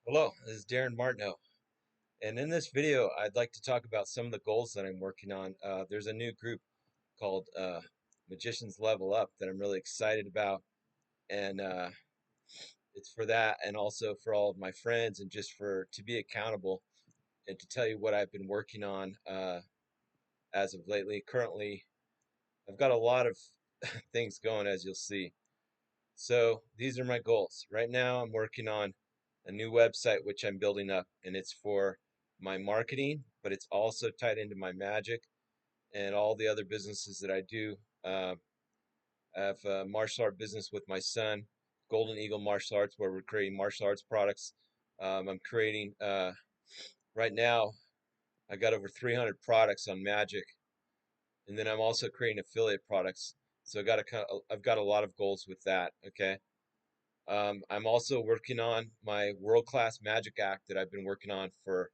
Hello, this is Darin Martineau, and in this video, I'd like to talk about some of the goals that I'm working on. There's a new group called Magicians Level Up that I'm really excited about, and it's for that, and also for all of my friends, and just for to be accountable and to tell you what I've been working on as of lately. Currently, I've got a lot of things going, as you'll see. So these are my goals. Right now, I'm working on a new website which I'm building up, and it's for my marketing, but it's also tied into my magic and all the other businesses that I do. I have a martial art business with my son, Golden Eagle Martial Arts, where we're creating martial arts products. I'm creating right now. I got over 300 products on magic, and then I'm also creating affiliate products. So I've got a lot of goals with that. Okay. I'm also working on my world-class magic act that I've been working on for a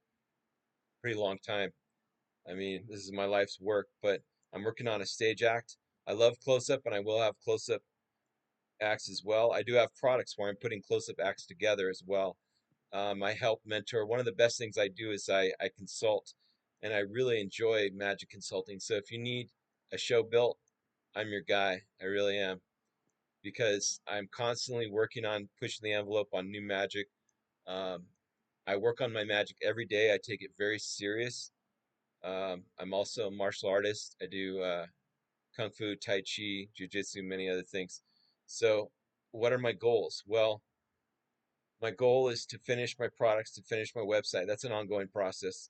pretty long time. I mean, this is my life's work, but I'm working on a stage act. I love close-up, and I will have close-up acts as well. I do have products where I'm putting close-up acts together as well. I help mentor. One of the best things I do is I consult, and I really enjoy magic consulting. So if you need a show built, I'm your guy. I really am, because I'm constantly working on pushing the envelope on new magic. Um, I work on my magic every day. I take it very serious. I'm also a martial artist. I do kung fu, tai chi, jujitsu, many other things. So, what are my goals? Well, my goal is to finish my products, to finish my website. That's an ongoing process.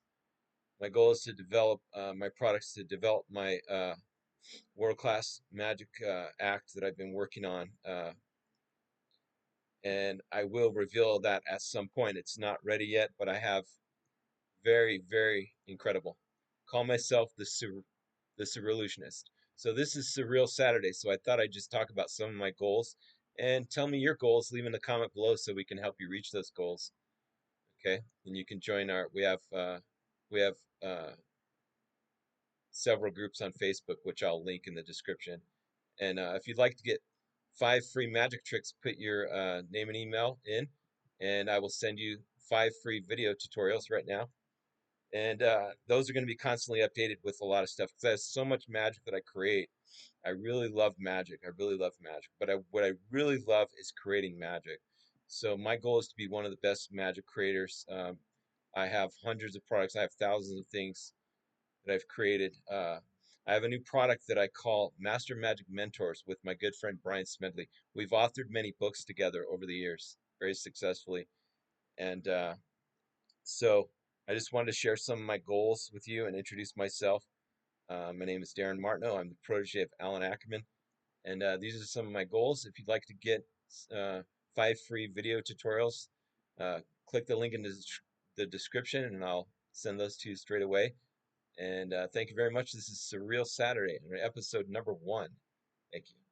My goal is to develop my products, to develop my world-class magic act that I've been working on. And I will reveal that at some point. It's not ready yet, but I have very, very incredible. Call myself the Surrealist. So this is Surreal Saturday. So I thought I'd just talk about some of my goals and tell me your goals. Leave in the comment below so we can help you reach those goals. Okay, and you can join our. We have several groups on Facebook, which I'll link in the description. And if you'd like to get 5 free magic tricks, put your name and email in, and I will send you 5 free video tutorials right now. And those are going to be constantly updated with a lot of stuff because I have so much magic that I create. I really love magic. I really love magic. But what I really love is creating magic. So my goal is to be one of the best magic creators. I have hundreds of products. I have thousands of things that I've created. I have a new product that I call Master Magic Mentors with my good friend Brian Smedley. We've authored many books together over the years, very successfully. And so I just wanted to share some of my goals with you and introduce myself. My name is Darin Martineau. I'm the protege of Alan Ackerman, and these are some of my goals. If you'd like to get uh, 5 free video tutorials, click the link in the description, and I'll send those to you straight away. And thank you very much. This is Surreal Saturday, episode number 1. Thank you.